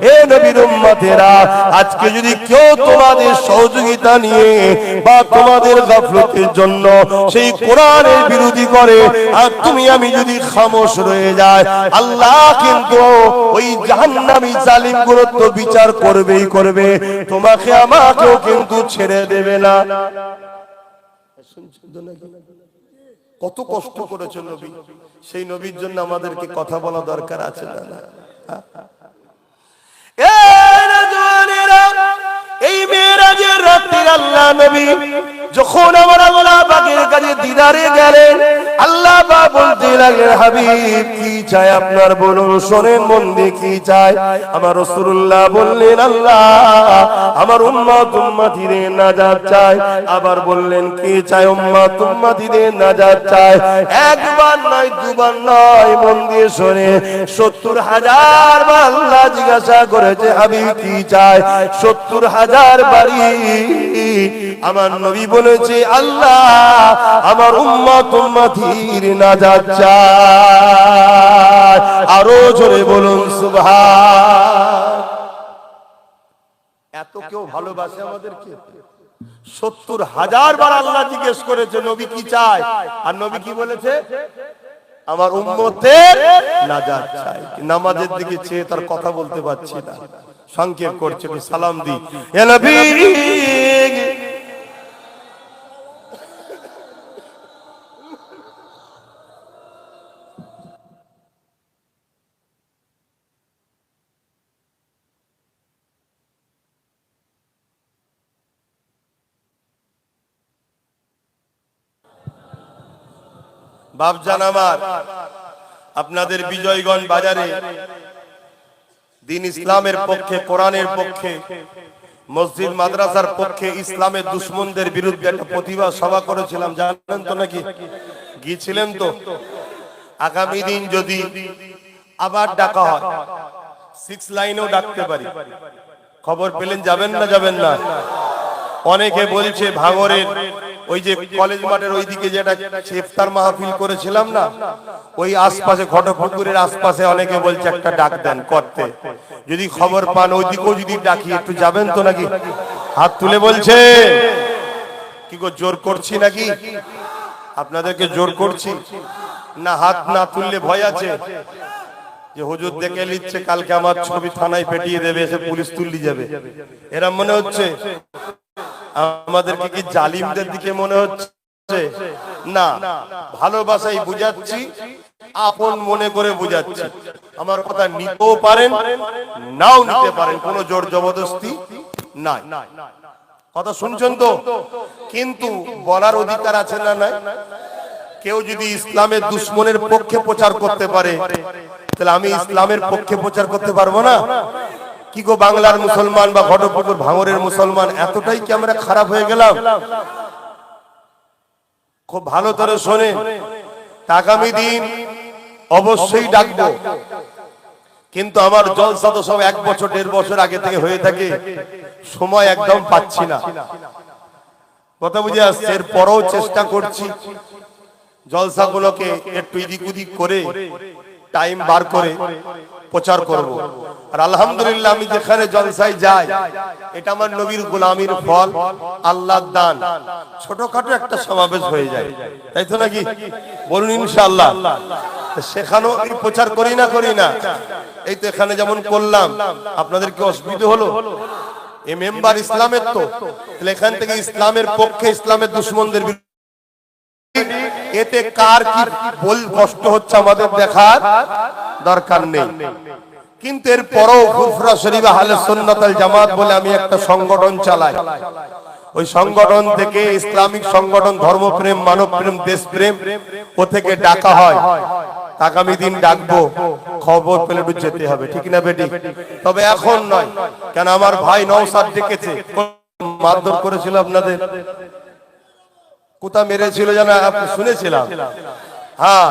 Speaker 1: হে নবীর উম্মতেরা, আজকে যদি কেউ তোমাদের সহযোগিতা নিয়ে বা তোমাদের গাফলতের জন্য সেই কোরআনের বিরোধী করে, আর তুমি আমি যদি খামোশ রয়ে যায়, আল্লাহ কিন্তু ওই জাহান্নামী জালিমগুলো তো বিচার করবেই করবে, তোমাকে আমাকেও কিন্তু ছেড়ে দেবে না। কত কষ্ট করেছে নবী, সেই নবীর জন্য আমাদেরকে কথা বলা দরকার আছে না? এই মেরাজের রাতে আল্লাহ নবী যখন আমার আল্লাহ পাকের কাছে দিদারে গেলেন, আল্লাহ পাক বলতে লাগলেন, হাবিব কি চাই আপনার, বলুন, শোনেন মন দিয়ে কি চাই। আমার রাসূলুল্লাহ বললেন, আল্লাহ আমার উম্মত উম্মতিদের নাজাত চাই। আবার বললেন, কি চাই, উম্মত উম্মতিদের নাজাত চাই। একবার নয়, দুবার নয়, মন দিয়ে শোনে, ৭০,০০০ বার আল্লাহ জিজ্ঞাসা করেছে, হাবিব কি চাই? ৭০,০০০ বারই আমার নবী বলেছে, আল্লাহ আমার উম্মত উম্মতির নাজাত চাই। আরো জোরে বলুন সুবহান। এত কেউ ভালোবাসে আমাদেরকে? ৭০,০০০ বার আল্লাহ জিজ্ঞেস করেছে নবী কি চায়, আর নবী কি বলেছে? আমার উম্মতের নাজাত চাই। নামাজের দিকে চেয়ে তার কথা বলতে পারছি না, সংক্ষেপ করছে, সালাম দি, হে নবী। বাপজান আমার, আপনাদের বিজয়গঞ্জ বাজারে দিন ইসলামের পক্ষে, কোরআনের পক্ষে, মসজিদ মাদ্রাসার পক্ষে ইসলামের দুশমনদের বিরুদ্ধে একটা প্রতিবাদ সভা করেছিলাম, জানেন তো নাকি? গিয়েছিলেন তো? আগামী দিন যদি আবার ডাকা হয়, 6 লাইনেও ডাকতে পারি, খবর পেলেন, যাবেন না যাবেন না? অনেকে বলছে ভাঙরের ওই যে কলেজ মাঠের ওইদিকে যেটা ইফতার মাহফিল করেছিলাম না, ওই আশপাশে ঘটপুকুরের আশপাশে অনেকে বলছে একটা ডাক দেন করতে, যদি খবর পান ওইদিকেও যদি ডাকি একটু যাবেন তো নাকি? হাত তুলে বলছে, কি গো জোর করছি নাকি? আপনাদেরকে জোর করছি না? হাত না তুললে ভয় আছে যে হুজুর দেখে নিচ্ছে, কালকে আমার ছবি থানায় পেটিয়ে দেবে, এসে পুলিশ তুললি যাবে, এরা মনে হচ্ছে? আমাদেরকে কি জালিমদের দিকে মনে হচ্ছে? না, ভালোবাসাই বুঝাচ্ছি, আপন মনে করে বুঝাচ্ছি। আমার কথা নিতেও পারেন, নাও নিতে পারেন, কোনো জোর জবরদস্তি নাই। কথা শুনছেন তো? কিন্তু বলার অধিকার আছে না নাই? কেউ যদি ইসলামের দুশমনের পক্ষে প্রচার করতে পারে, তাহলে আমি ইসলামের পক্ষে প্রচার করতে পারবো না? কি গো, বাংলার মুসলমান বা ঘটপুকুর ভাঙরের মুসলমান এতটাই কি আমরা খারাপ হয়ে গেলাম? খুব ভালো করে শোনে, আগামী দিন অবশ্যই ডাকবো, কিন্তু আমার জলসা তো সব 1 বছর 1.5 বছর আগে থেকে হয়ে থাকে, সময় একদম পাচ্ছি না। কথা বুঝে আসছে? এরপরও চেষ্টা করছি জলসাগুলোকে একটু এদিক ওদিক করে টাইম বার করে প্রচার করব। আর আলহামদুলিল্লাহ আমি যেখানে জলসায় যাই, এটা আমার নবীর গোলামির ফল, আল্লাহর দান। ছোটখাটো একটা সমাবেশ হয়ে যায়, তাই তো নাকি? বলুন ইনশাআল্লাহ। সেখানেও আমি প্রচার করি না? এই তো এখানে যেমন করলাম, আপনাদের কি অসুবিধা হলো? এই মেম্বার ইসলামের, তো এখান থেকে ইসলামের পক্ষে, ইসলামের দুশমনদের এতে কার কি বল কষ্ট হচ্ছে আমাদের দেখার দরকার নেই। কিন্তু এর পরও ফুরফুরা শরীফ আহলে সুন্নাত ওয়াল জামাত বলে আমি একটা সংগঠন চালাই। ওই সংগঠন থেকে ইসলামিক সংগঠন, ধর্মপ্রেম, মানবপ্রেম, দেশপ্রেম, ও থেকে ডাকা হয়। আগামী দিন ডাকবো, খবর পেলে একটু যেতে হবে, ঠিক না বেটি? তবে এখন নয়, কেন আমার ভাই নওশাদ ডেকেছে, মারধর করেছিল আপনাদের, কোথা মেরেছিল জানা আপনি শুনেছিলাম। হ্যাঁ,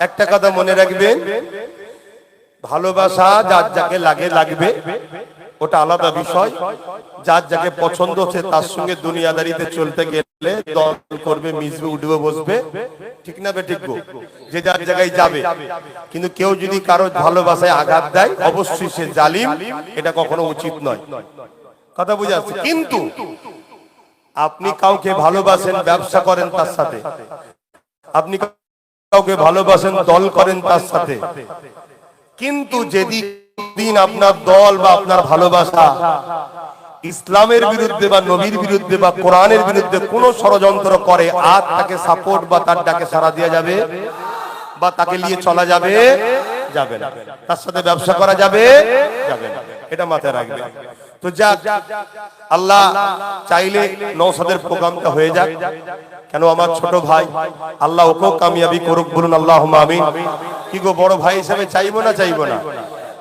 Speaker 1: একটা কথা মনে রাখবেন, ভালোবাসা যার যাকে লাগে লাগবে, ওটা আলাদা বিষয়। যার যাকে পছন্দ হচ্ছে তার সঙ্গে দুনিয়াদারিতে চলতে গেলে দল করবে, মিশবে, উঠবে, বসবে, ঠিক না বেঠিক? যে যার জায়গায় যাবে। কিন্তু কেউ যদি কারো ভালোবাসায় আঘাত দেয়, অবশ্যই সে জালিম, এটা কখনো উচিত নয়। কথা বুঝে আসছে? কিন্তু আপনি কাউকে ভালোবাসেন, ব্যবসা করেন তার সাথে, আপনি কাউকে ভালোবাসেন, দল করেন তার সাথে, কিন্তু যেদিন আপনার দল বা আপনার ভালোবাসা ইসলামের বিরুদ্ধে বা নবীর বিরুদ্ধে বা কোরআনের বিরুদ্ধে কোন ষড়যন্ত্র করে, আর তাকে সাপোর্ট বা তার ডাকে সাড়া দেওয়া যাবে বা তাকে নিয়ে চলা যাবে যাবে না, তার সাথে ব্যবসা করা যাবে যাবে না, এটা মাথায় রাখবে। তো যাক, আল্লাহ চাইলে নওশাদের প্রোগ্রামটা হয়ে যাক। কেন আমার ছোট ভাই, আল্লাহ ওকেও কামিয়াবি করুক, বলুন আল্লাহুম্মা আমিন। কি গো, বড় ভাই হিসেবে চাইবো না চাইবো না?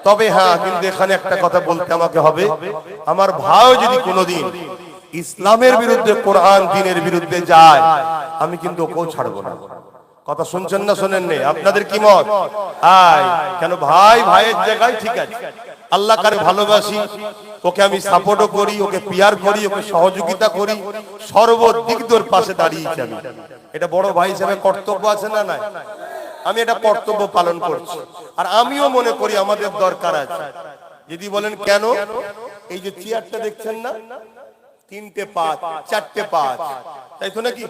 Speaker 1: তবে হ্যাঁ, কিন্তু এখানে একটা কথা বলতে আমাকে হবে, আমার ভাই যদি কোনোদিন ইসলামের বিরুদ্ধে, কোরআন দ্বীনের বিরুদ্ধে যায়, আমি কিন্তু ওকেও ছাড়বো না। কথা শুনছেন না শোনেন নেই? আপনাদের কি মত? আয়, কেন ভাই ভাইয়ের জায়গায় ঠিক আছে, আল্লাহ কারে ভালোবাসি, ওকে আমি সাপোর্টও করি, ওকে পিয়ার করি, ওকে সহযোগিতা করি, সর্বদিক তোর পাশে দাঁড়িয়েছি আমি। এটা বড় ভাই হিসেবে কর্তব্য আছে না নাই? আমি এটা কর্তব্য পালন করছি। আর আমিও মনে করি আমাদের দরকার আছে। যদি বলেন কেন, এই যে চেয়ারটা দেখছেন না, 3টে পাঁচ, 4টে পাঁচ, তাই তো নাকি?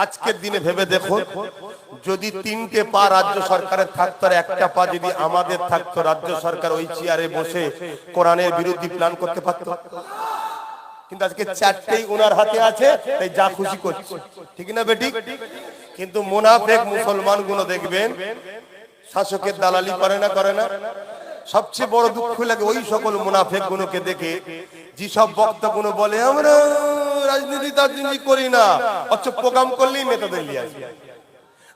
Speaker 1: আজকের দিনে ভেবে দেখুন, যদি 3টে পা রাজ্য সরকারের থাকতো আর একটা পা যদি আমাদের থাকতো, রাজ্য সরকার ওই চেয়ারে বসে কোরআনের বিরুদ্ধে প্ল্যান করতে পারতো? কিন্তু আজকে 4টেই ওনার হাতে আছে, তাই যা খুশি করছে, ঠিক না বেটি? কিন্তু মুনাফিক মুসলমান গুলো দেখবেন শাসকের দালালি করে না, করে না? সবচেয়ে বড় দুঃখ লাগে ওই সকল মুনাফিক গুলোকে দেখে, যেসব বক্তা গুলো বলে আমরা রাজনীতি করি না, অথচ প্রোগ্রাম করলেই নেতাদের নিয়ে আসি।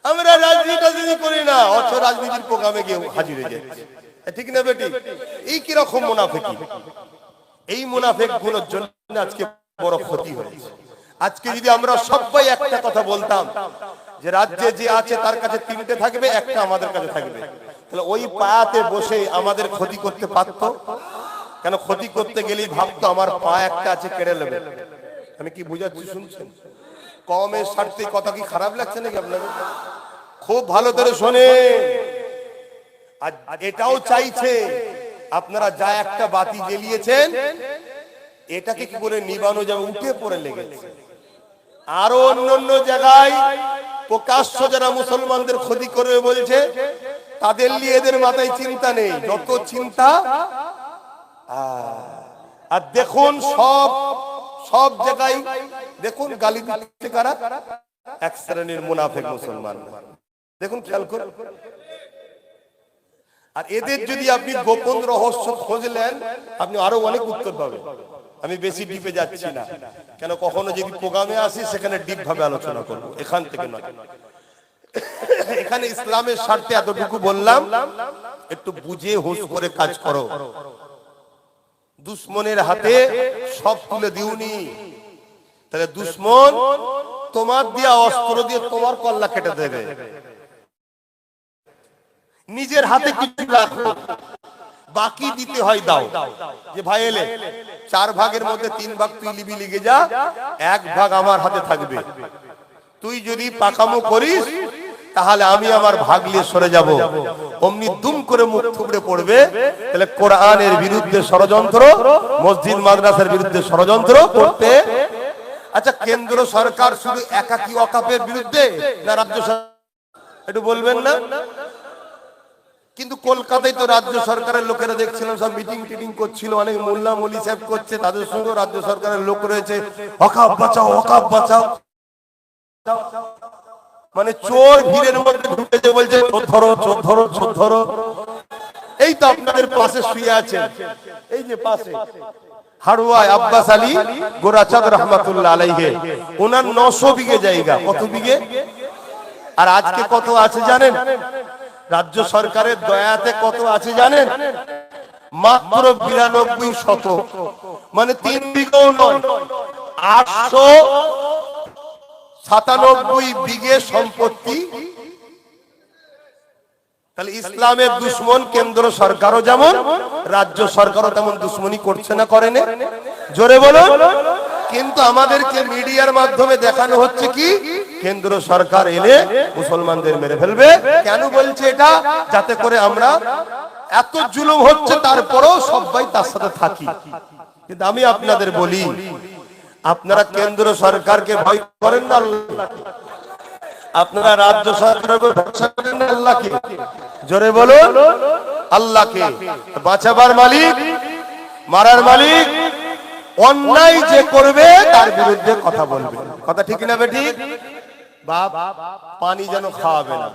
Speaker 1: আমরা রাজনীতি করি না, অথচ রাজনীতির প্রোগ্রামে গিয়ে হাজির হয়ে যাচ্ছে, ঠিক না বেটি? এই কিরকম মুনাফিকি? এই মুনাফিক গুলোর জন্য আজকে বড় ক্ষতি হয়েছে। আজকে যদি আমরা সবাই একটা কথা বলতাম যে রাজ্যে যে আছে তার কাছে 3টে থাকবে, একটা আমাদের কাছে থাকবে, তাহলে ওই পায়াতে বসে আমাদের ক্ষতি করতে পারতো? কেন ক্ষতি করতে গেলেই ভাবতো আমার পা একটা আছে, কেড়ে নেবে। আমি কি বুঝাচ্ছি শুনছেন? কমের স্বার্থে কথা কি খারাপ লাগছে নাকি আপনাদের? খুব ভালো করে শোনে। আর এটাও চাইছে আপনারা যা একটা বাতি জ্বালিয়েছেন, এটাকে কি করে নিবানো যাবে, উঠে পড়ে লেগেছে। আরো অন্যান্য জায়গায় প্রকাশ্য যারা মুসলমানদের ক্ষতি করবে বলছে, তাদের নিয়ে এদের মাথায় চিন্তা নেই, যত চিন্তা। আর দেখুন সব জায়গায় দেখুন গালি দিচ্ছে কারা? এক শ্রেণীর মুনাফিক মুসলমান। দেখুন, খেয়াল করুন। আর এদের যদি আপনি গোপন রহস্য খুঁজলেন, আপনি আরো অনেক উত্তর পাবেন। আমি বেশি ডিপে যাচ্ছি না, কেন কখনো যদি প্রোগ্রামে আসি সেখানে ডিপ ভাবে আলোচনা করব, এখান থেকে নয়। এখানে ইসলামের স্বার্থে এতটুকু বললাম, একটু বুঝে হুঁশ করে কাজ করো। দুশ্মনের হাতে সব তুলে দিওনি, তাহলে দুশ্মন তোমার দিয়া অস্ত্র দিয়ে তোমার কল্লা কেটে দেবে। নিজের হাতে কিছু রাখো, বাকি দিতে হয় দাও। যে ভাই এলে 4 ভাগের মধ্যে 3 ভাগ তুই লিবি, লিগে যা, 1 ভাগ আমার হাতে থাকবে। তুই যদি পাকামো করিস তাহলে আমি আমার ভাগ নিয়ে সরে যাব। অমনি দুম করে মুখ থুবড়ে পড়বে। তাহলে কোরআনের বিরুদ্ধে ষড়যন্ত্র, মসজিদ মাদ্রাসার বিরুদ্ধে ষড়যন্ত্র করতে। আচ্ছা, কেন্দ্র সরকার শুধু একাকী ওয়াকফের বিরুদ্ধে না রাজ্য সরকার? একটু বলবেন না? কিন্তু কলকাতায় তো রাজ্য সরকারের লোকেরা দেখছিলাম সব মিটিং টিটিং করছিল, অনেক মোল্লা মলি সাহেব করছে, তাদের সঙ্গে রাজ্য সরকারের লোক রয়েছে। ওয়াকফ বাঁচাও, ওয়াকফ বাঁচাও। মানে চোর ভিড়ের মধ্যে ঢুকেছে, বলছে চোর ধরো, চোর ধরো, চোর ধরো। এই তো আপনাদের পাশে শুয়ে আছেন, এই যে পাশে হাড়ুয়ায় আব্বাস আলী গোরাচাঁদ রহমাতুল্লাহ আলাইহি, ওনার 900 বিঘে জায়গা। কত বিঘে? আর আজকে কত আছে জানেন? রাজ্য সরকারের দয়াতে কত আছে জানেন? মাত্র 92 শতক, মানে 3 বিঘেও নয়, 897 বিঘে সম্পত্তি। তাহলে ইসলামের দুশ্মন কেন্দ্র সরকারও যেমন, রাজ্য সরকারও তেমন দুশ্মনী করছে না, করে না? জোরে বলো। কিন্তু আমাদেরকে মিডিয়ার মাধ্যমে দেখানো হচ্ছে কি কেন্দ্র সরকার এলে মুসলমানদের মেরে ফেলবে। কেন বলছে এটা? যাতে করে আমরা, এত জুলুম হচ্ছে তারপরেও সবাই তার সাথে থাকি। কিন্তু আমি আপনাদের বলি, আপনারা কেন্দ্র সরকারকে ভয় করেন না আল্লাহকে? আপনারা রাজ্য সরকারকে ভরসা করেন না আল্লাহকে? জোরে বলো। আল্লাহকে। বাঁচাবার মালিক, মারার মালিক। অন্যায় যে করবে তার বিরুদ্ধে কথা বলবে। কথা ঠিক না বেঠিক? বাপ পানি যেন খাওয়াবে না,